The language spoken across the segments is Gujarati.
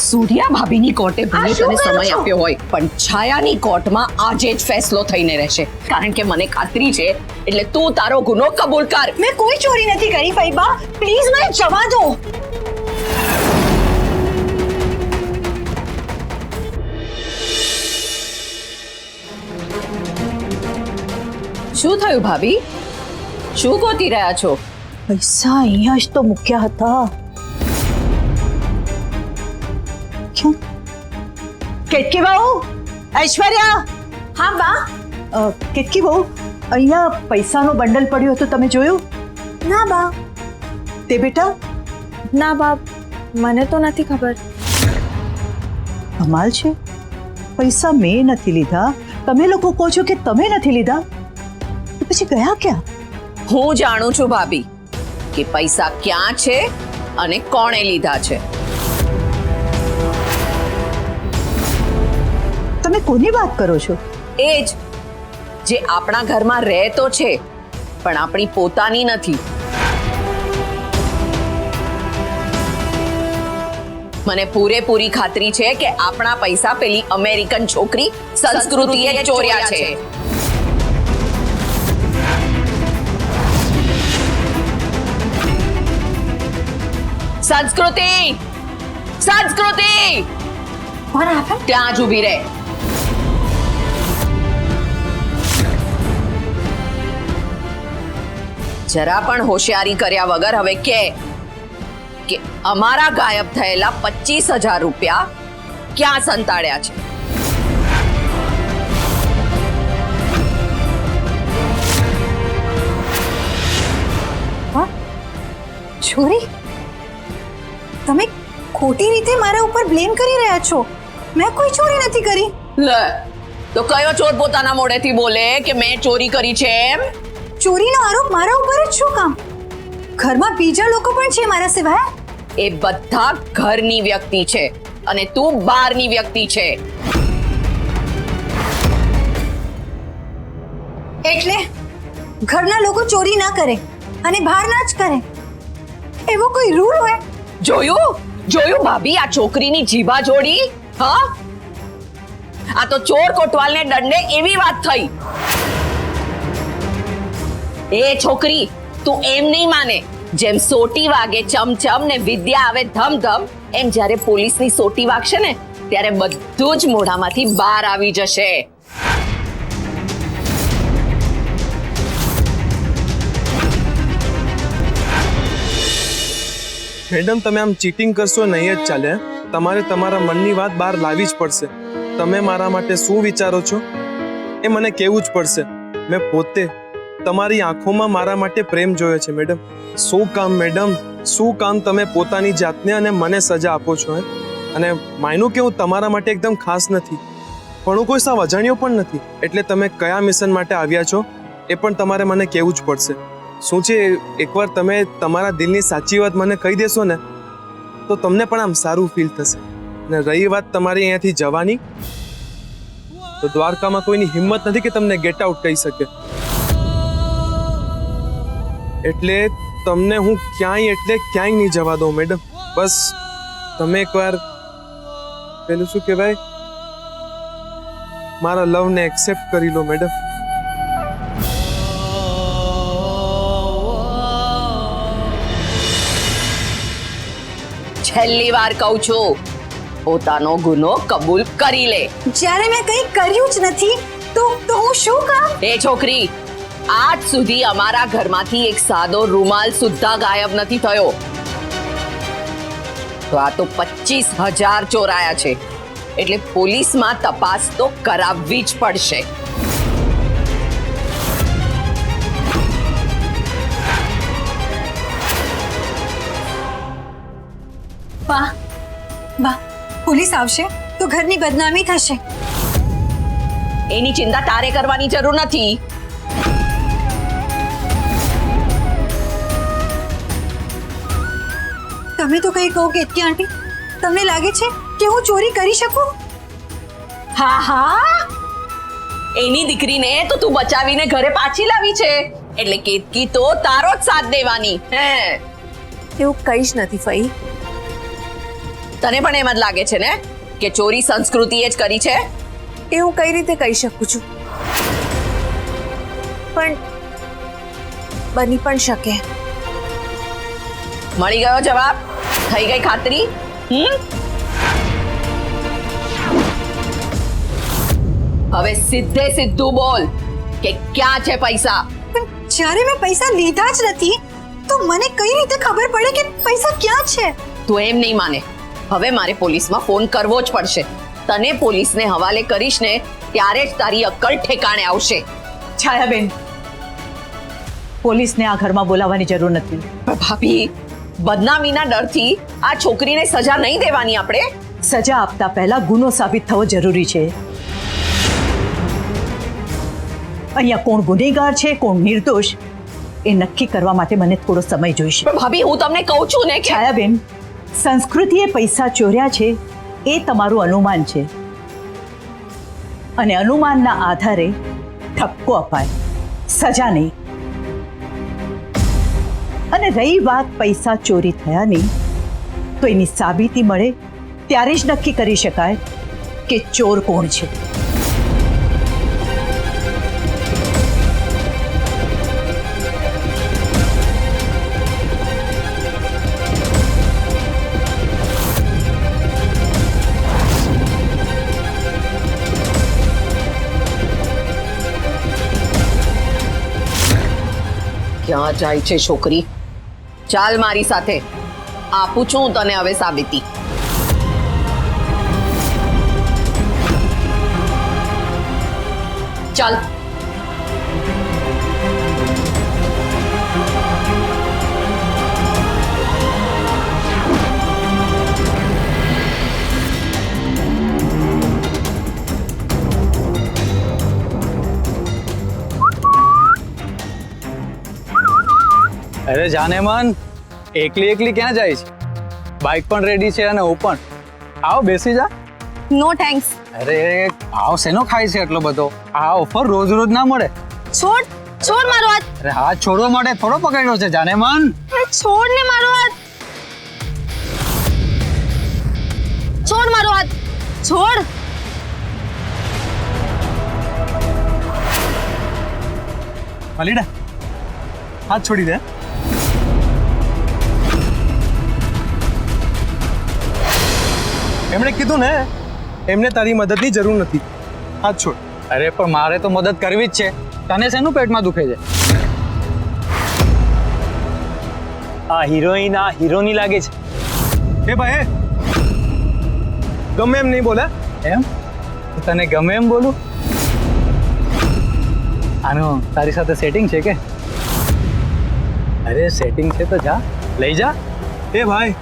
સૂર્યા ભાભીની કોર્ટે ભલે તને સમય આપ્યો હોય, પણ છાયાની કોર્ટમાં આજે જ ફેસલો થઈને રહેશે, કારણ કે મને ખાતરી છે એટલે તું તારો ગુનો કબૂલ કર. મેં કોઈ ચોરી નથી કરી ફઈબા, પ્લીઝ મને જવા દો. શું થયું ભાભી? શું ગોતી રહ્યા છો? પૈસા અહીંયા જ તો મૂક્યા હતા. ક્યાં? કેતકી બહુ, ઐશ્વર્યા. હા બા. કેતકી બહુ, અહીંયા પૈસાનો બંડલ પડ્યો હતો, તમે જોયું? ના બા. તે બેટા? ના બા, મને તો નથી ખબર. કમાલ છે, પૈસા મેં નથી લીધા, તમે લોકો કહો છો કે તમે નથી લીધા, તો પછી ગયા ક્યાં? હું જાણું છું ભાભી કે પૈસા ક્યાં છે અને કોણે લીધા છે. તમે કોની વાત કરો છો? એ જ જે આપણા ઘરમાં રહે તો છે પણ આપણી પોતાની નથી. મને પૂરેપૂરી ખાતરી છે કે આપણા પૈસા પેલી અમેરિકન છોકરી સંસ્કૃતિએ ચોર્યા છે. સંસ્કૃતિ, સંસ્કૃતિ, ત્યાં જ ઊભી રહે. જરા પણ હોશિયારી કર્યા વગર હવે કે અમારા ગાયબ થયેલા 25,000 રૂપિયા ક્યાં સંતાડ્યા છે? ચોરી? તમે ખોટી રીતે મારા ઉપર બ્લેમ કરી રહ્યા છો. મેં કોઈ ચોરી નથી કરી. લે, તો કયો ચોર પોતાના મોઢેથી બોલે કે મેં ચોરી કરી છે એમ? ચોરીનો આરોપ મારા ઉપર જ શું કામ? ઘરમાં બીજા લોકો પણ છે મારા સિવાય. એ બધા ઘરની વ્યક્તિ છે અને તું બહારની વ્યક્તિ છે. એટલે ઘરના લોકો ચોરી ના કરે અને બહાર ના જ કરે, એવો કોઈ રૂલ હોય? જોયું જોયું ભાભી, આ છોકરીની જીભા જોડી. હા, આ તો ચોર કોટવાલને દંડે એવી વાત થઈ. એ છોકરી, તું એમ નહીં માને જેમ સોટી વાગે ચમચમ ને વિદ્યા આવે ધમધમ, એમ જ્યારે પોલીસની સોટી વાગશે ને ત્યારે બધું જ મોઢામાંથી બહાર આવી જશે. મેડમ, તમે આમ ચીટિંગ કરશો નહીં જ ચાલે. તમારે તમારા મનની વાત બહાર લાવવી જ પડશે. તમે મારા માટે શું વિચારો છો એ મને કહેવું જ પડશે. મેં પોતે તમારી આંખોમાં મારા માટે પ્રેમ જોયો છે મેડમ. શું કામ મેડમ, શું કામ તમે પોતાની જાતને અને મને સજા આપો છો? અને માનું કે હું તમારા માટે એકદમ ખાસ નથી, પણ હું કોઈ સાવ અજાણ્યો પણ નથી. એટલે તમે કયા મિશન માટે આવ્યા છો એ પણ તમારે મને કહેવું જ પડશે. શું છે, એકવાર તમે તમારા દિલની સાચી વાત મને કહી દેશો ને તો તમને પણ આમ સારું ફીલ થશે. અને રહી વાત તમારી અહીંયાથી જવાની, તો દ્વારકામાં કોઈની હિંમત નથી કે તમને ગેટ આઉટ કહી શકે. એટલે તમને હું ક્યાંય નહીં જવા દઉં મેડમ. બસ તમે એકવાર પેલું શું કહેવાય, મારા લવને એક્સેપ્ટ કરી લો મેડમ. છેલ્લી વાર કહું છું, પોતાનો ગુનો કબૂલ કરી લે. જ્યારે મેં કંઈ કર્યું જ નથી તો હું શું કામ? એ છોકરી, આજ સુધી અમારા ઘરમાંથી એક સાદો રૂમાલ સુદ્ધા ગાયબ નથી થયો. તો આ તો 25,000 ચોરાયા છે, એટલે પોલીસમાં તપાસ તો કરાવવી જ પડશે. બા, પોલીસ આવશે તો ઘરની બદનામી થશે. એની ચિંતા તારે કરવાની જરૂર નથી. તમે તો કઈ કહો કેતકી આંટી, તમને લાગે છે કે હું ચોરી કરી શકું? હા હા, એની દીકરીને તો તું બચાવીને ઘરે પાછી લાવી છે, એટલે કેતકી તો તારો જ સાથ દેવાની. હે, એવું કઈ જ નથી ફઈ. તને પણ એમ જ લાગે છે ને કે ચોરી સંસ્કૃતિએ જ કરી છે? એ હું કઈ રીતે કહી શકું છું, પણ બની પણ શકે. મળી ગયો જવાબ? થઈ ગઈ ખાતરી? હવે સીધે સીધું બોલ કે ક્યાં છે પૈસા? પણ જ્યારે મેં પૈસા લીધા જ નથી તો મને કઈ રીતે ખબર પડે કે પૈસા ક્યાં છે? તું એમ નહીં માને. હવે મારે પોલીસમાં ફોન કરવો જ પડશે. તને પોલીસને હવાલે કરીશ ને ત્યારે જ તારી અક્કલ ઠેકાણે આવશે. છાયાબેન, પોલીસને આ ઘરમાં બોલાવવાની જરૂર નથી. ભાભી, બદનામીના ડરથી આ છોકરીને સજા નહીં દેવાની આપણે. સજા આપતા પહેલા ગુનો સાબિત થવો જરૂરી છે. અહીંયા કોણ ગુનેગાર છે, કોણ નિર્દોષ, એ નક્કી કરવા માટે મને થોડો સમય જોઈશે. પણ ભાભી, હું તમને કહું છું ને કે છાયાબેન, સંસ્કૃતિએ પૈસા ચોર્યા છે એ તમારું અનુમાન છે, અને અનુમાનના આધારે ઠપકો અપાય, સજા નહીં. અને રહી વાત પૈસા ચોરી થયાની, તો એની સાબિતી મળે ત્યારે જ નક્કી કરી શકાય કે ચોર કોણ છે. ક્યાં જાય છે છોકરી? ચાલ મારી સાથે, આપું છું તને હવે સાબિતી. ચાલ. અરે જાને મન, એકલી એકલી ક્યાં જાય છે? બાઇક પણ રેડી છે અને હું પણ. આવો બેસી જા. No thanks. અરે ભાવ શેનો ખાય છે એટલો બધો? આ ઓફર રોજ રોજ ના મળે. છોડ છોડ મારો હાથ. અરે હાથ છોડવા માટે થોડો પકડ્યો છે જાને મન. છોડ ને મારો હાથ. છોડ મારો હાથ. છોડ. મલીડા, હાથ છોડી દે. એમણે કીધું ને, એમને તારી મદદની જરૂર નથી. હાથ છોડ. અરે પણ મારે તો મદદ કરવી જ છે. તને શેનું પેટમાં દુખે છે? આ હિરોઈન આ હીરોની લાગે છે. એ ભાઈ, ગમે એમ નહીં બોલે. એમ? તને ગમે એમ બોલું? આનું તારી સાથે સેટિંગ છે કે? અરે સેટિંગ છે તો જા, લઈ જા. એ ભાઈ,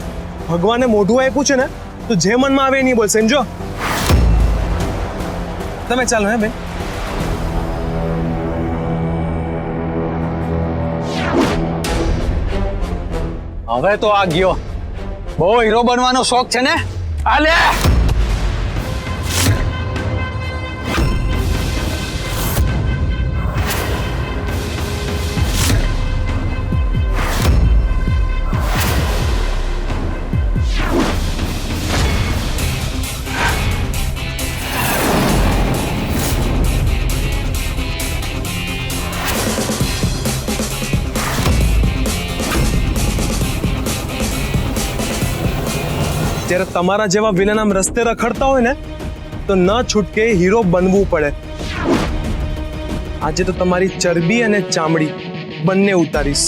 ભગવાને મોઢું આપ્યું છે ને, તો જે મનમાં આવે એ નહીં બોલ, સમજો? તમે ચાલો. હે ભાઈ, હવે તો આ ગયો. બહુ હીરો બનવાનો શોખ છે ને? આ લે. જ્યારે તમારા જેવા વિલન આમ રસ્તે રખડતા હોય ને, તો ન છૂટકે હીરો બનવું પડે. આજે તો તમારી ચરબી અને ચામડી બંને ઉતારીશ.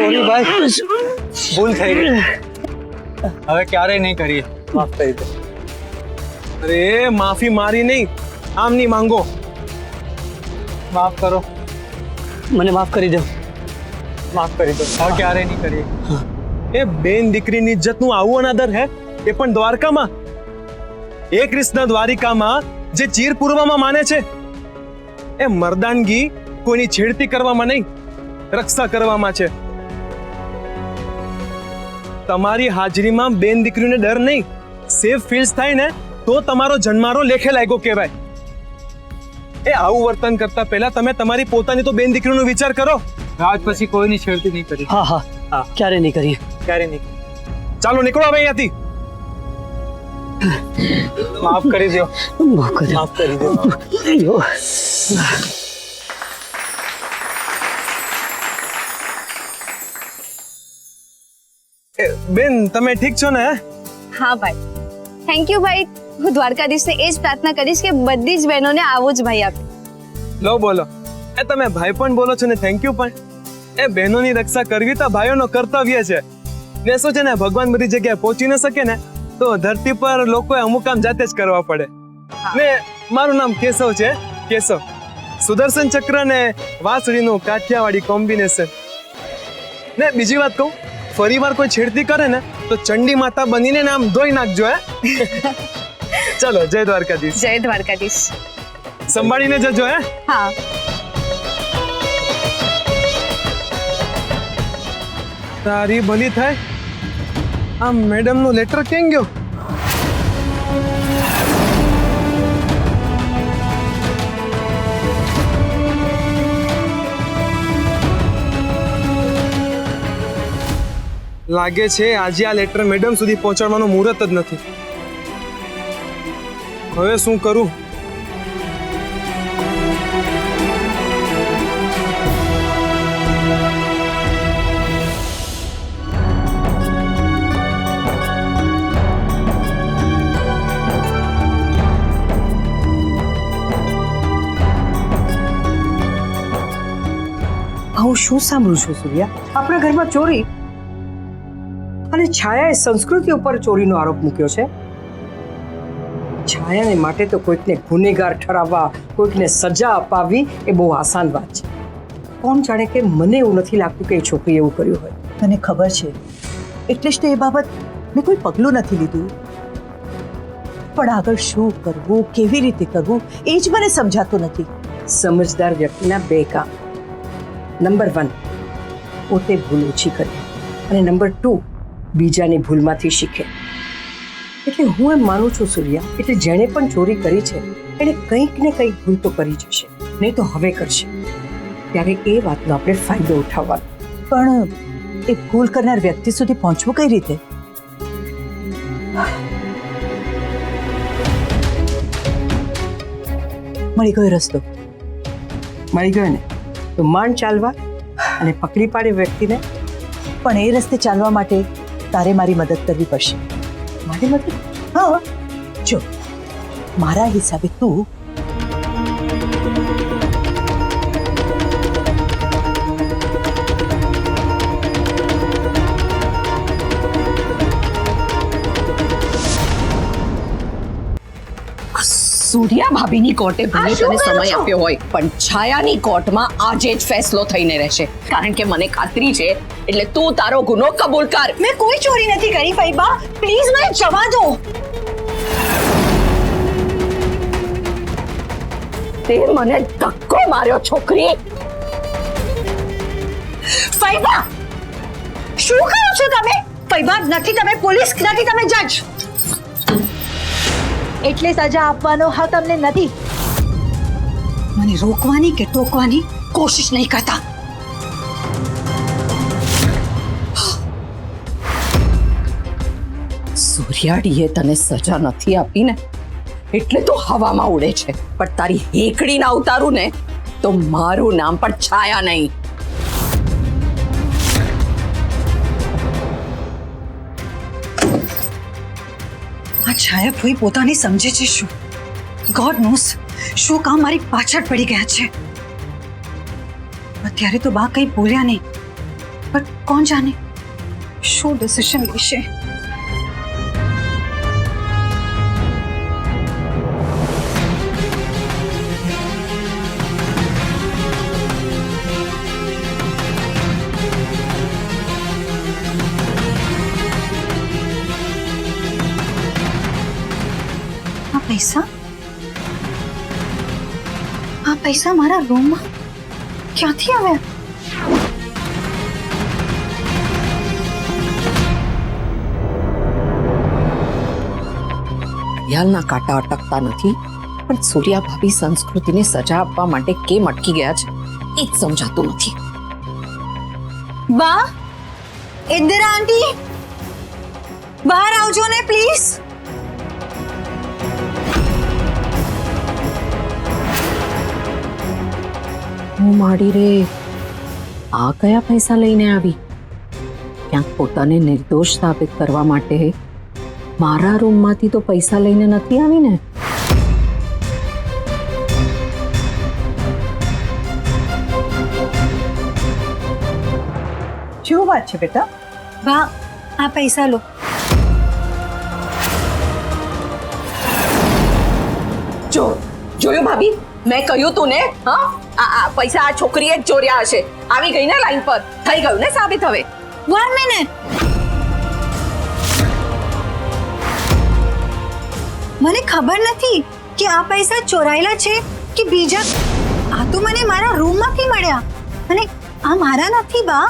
સોરી ભાઈ, ભૂલ થઈ ગઈ. હવે ક્યારેય નહીં કરીએ. માફ કરી દો. અરે માફી મારી નહીં, આમની માંગો. માફ કરો. મને માફ કરી દો. માફ કરી દો. હવે ક્યારેય નહીં કરીએ. એ બેન દીકરીની ઇજ્જતનું આવું અનાદર હે, એ પણ દ્વારકામાં. એ કૃષ્ણ દ્વારિકામાં જે ચીર પૂર્વમાં માને છે. એ મર્દાનગી કોઈની છેડતી કરવામાં નહીં, રક્ષા કરવામાં છે. તમારી હાજરીમાં બેન દીકરીને ડર નહીં, સેફ ફીલ્સ થાય ને તો તમારો જન્મારો લેખે લાગ્યો કહેવાય. એ આવું વર્તન કરતા પહેલા તમે તમારી પોતાની તો બેન દીકરીનો વિચાર કરો. આજ પછી કોઈની છેડતી નહીં કરી. હા હા હા. ક્યારે નહીં કરીએ. ક્યારે નહીં. ચાલો નીકળો હવે અહીંયાથી. માફ કરી દો. માફ કરી દો. માફ કરી દો. અయ్యో. બેન તમે ઠીક છો ને? હા ભાઈ, થેન્ક યુ ભાઈ. હું દ્વારકાધીશને એ જ પ્રાર્થના કરીશ કે બધી જ બહેનોને આવો જ ભાઈ આપે. લો બોલો. એ તમે ભાઈ પણ બોલો છો ને થેન્ક યુ પણ. એ બહેનોની રક્ષા કરવી તો ભાઈઓનો કર્તવ્ય છે. ને શું છે ને, ભગવાન બધી જગ્યાએ પહોંચી ન શકે ને તો ધરતી પર લોકોએ અમુક કામ જાતે જ કરવા પડે. ને મારું નામ કેશવ છે, કેશવ. સુદર્શન ચક્ર ને વાંસળીનું કાઠિયાવાડી કોમ્બિનેશન. ને બીજી વાત કહું, ફરી વાર કોઈ છેડતી કરે ને તો ચંડી માતા બનીને ને આમ ધોઈ નાખજો. હે ચલો, જય દ્વારકાધીશ. જય દ્વારકાધીશ. સંભાળીને જજો. હે હા. તારી ભલી થાય. આ મેડમ નું લેટર કેમ ગયો? લાગે છે આજે આ લેટર મેડમ સુધી પહોંચાડવાનું મુહૂર્ત જ નથી. હવે શું કરું? હું શું સાંભળું છું સૂર્યા? આપણા ઘરમાં ચોરી અને છાયાએ સંસ્કૃતિ ઉપર ચોરીનો આરોપ મૂક્યો છે. છાયાને માટે તો કોઈકને ગુનેગાર ઠરાવવા, કોઈકને સજા અપાવવી એ બહુ આસાન વાત છે. કોણ જાણે કે મને એવું નથી લાગતું કે એ છોકરી એવું કર્યું હોય. તને ખબર છે એટલે જ તો એ બાબત મેં કોઈ પગલું નથી લીધું. પણ આગળ શું કરવું, કેવી રીતે કરવું એ જ મને સમજાતું નથી. સમજદાર વ્યક્તિના બે કામ: નંબર 1, પોતે ભૂલ ઓછી કરે, અને નંબર 2, બીજાની ભૂલમાંથી શીખે. એટલે હું એમ માનું છું સૂર્યા, એટલે જેણે પણ ચોરી કરી છે એને કંઈક ને કંઈક ભૂલ તો કરી જશે, નહીં તો હવે કરશે. ત્યારે એ વાતનો આપણે ફાયદો ઉઠાવવાનો. પણ એ ભૂલ કરનાર વ્યક્તિ સુધી પહોંચવું કઈ રીતે? મળી ગયો રસ્તો. મળી ગયો ને તો માંડ ચાલવા અને પકડી પાડે વ્યક્તિને. પણ એ રસ્તે ચાલવા માટે તારે મારી મદદ કરવી પડશે. મારી મદદ? હા, જો મારા હિસાબે તું સૂર્યા ભાભીની કોર્ટે ભલે તને સમય આપ્યો હોય, પણ છાયાની કોર્ટમાં આજે જ ફેસલો થઈને રહેશે. કારણ કે મને ખાતરી છે, એટલે તું તારો ગુનો કબૂલ કર. મેં કોઈ ચોરી નથી કરી ફૈબા, પ્લીઝ મને જવા દો. તે મને ધક્કો માર્યો છોકરી. ફૈબા, શું કરો છો તમે? ફૈબા, નથી તમે પોલીસ, નથી તમે જજ. એટલે સજા આપવાનો હક અમને નથી. મને રોકવાની કે ટોકવાની કોશિશ નહીં કરતા. સૂર્યાડીએ તને સજા નથી આપી ને, એટલે તો હવામાં ઉડે છે. પણ તારી હેકડી ના ઉતારું ને તો મારું નામ પણ છાયા નહીં. આ છાયા ફોઈ પોતાની સમજે છે શું? ગોડ નોસ શું કામ મારી પાછળ પડી ગયા છે. અત્યારે તો બા કંઈ બોલ્યા નહીં, પણ કોણ જાણે શું ડિસિઝન લેશે. આ પૈસા મારા રૂમમાં ક્યાંથી આવ્યા? ઘડિયાળના કાંટા અટકતા નથી, પણ સૂર્યા ભાભી સંસ્કૃતિને સજા આપવા માટે કેમ અટકી ગયા છે એ જ સમજાતું નથી. બા, ઇન્દિરા આંટી, બહાર આવજો ને પ્લીઝ. હું માડી રે, આ કયા પૈસા લઈને આવી? ક્યાંક પોતાને નિર્દોષ સાબિત કરવા માટે મારા રૂમમાંથી તો પૈસા લઈને નથી આવી ને. શું વાત છે બેટા? બા, આ પૈસા લો. જોયું ભાભી, મેં કહ્યું તું ને, હા આ પૈસા આ છોકરીએ જ ચોર્યા હશે. આવી ગઈ ને લાઈન પર, થઈ ગયું ને સાબિત. હવે 1 મિનિટ. મને ખબર નથી કે આ પૈસા ચોરાયેલા છે કે બીજા. આ તો મને મારા રૂમમાંથી મળ્યા અને આ મારા નથી બા,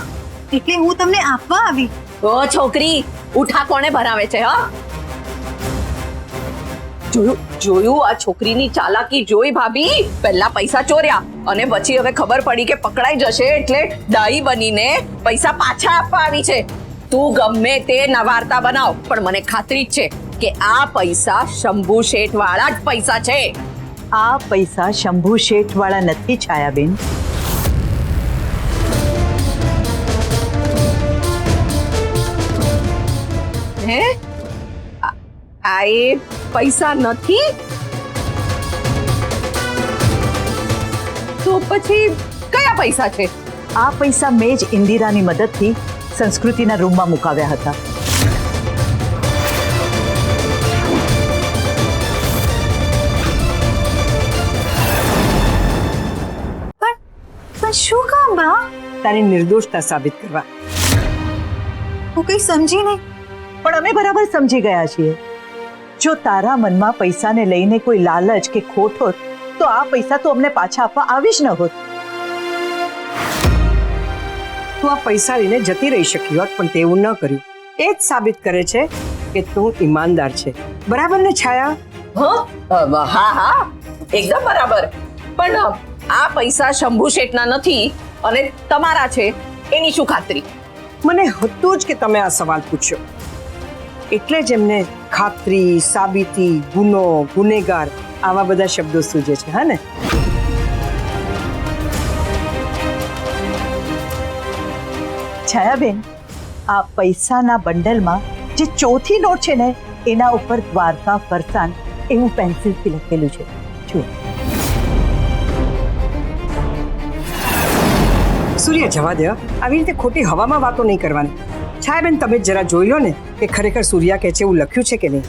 એટલે હું તમને આપવા આવી. ઓ છોકરી, ઉઠા કોણે ભરાવે છે? હા, જોયું આ છોકરીની ચાલાકી જોઈ ભાભી. પહેલા પૈસા ચોર્યા અને પછી હવે ખબર પડી કે પકડાઈ જશે એટલે ડાઈ બનીને પૈસા પાછા આપવા આવી છે. તું ગમે તે નવારતા બનાવ, પણ મને ખાતરી જ છે કે આ પૈસા શંભુ શેઠ વાળા જ પૈસા છે. આ પૈસા શંભુ શેઠ વાળા નથી છાયાબેન. હે, આ એ પૈસા નથી તો પછી કયા પૈસા છે? આ પૈસા મેં જ ઇન્દિરાની મદદથી સંસ્કૃતિના રૂમમાં મુકાવ્યા હતા. પણ શું કામ બા? તારી નિર્દોષતા સાબિત કરવા. હું કઈ સમજી નહીં. પણ અમે બરાબર સમજી ગયા છીએ. જો તારા મનમાં પૈસાને લઈને કોઈ લાલચ કે ખોટ હોત તો આ પૈસા તો અમને પાછા આપવા આવી જ ન હોત. તું આ પૈસા લઈને જતી રહી શકી હોત, પણ તેવું ન કર્યું. એ જ સાબિત કરે છે કે તું ઈમાનદાર છે. બરાબર ને છાયા? હા હા, એકદમ બરાબર. પણ આ પૈસા શંભુ શેઠના નથી અને તમારા છે, એની શું ખાતરી? મને હતું જ કે તમે આ સવાલ પૂછ્યો, એટલે જ એમને ખાતરી, સાબિતી, ગુનો, ગુનેગાર આવા બધા શબ્દો સૂજે છે. હા ને? છાયાબેન, આ પૈસાના બંડલમાં જે ચોથી નોટ છે ને એના ઉપર દ્વારકા ફરસાણ એવું પેન્સિલથી લખેલું છે. જુઓ. સૂર્ય, જવા દે. આવી રીતે ખોટી હવામાં વાતો નહીં કરવાની. છાયાબેન, તમે જરા જોઈ લો ને કે ખરેખર સૂર્યા કે છે એવું લખ્યું છે કે નહીં.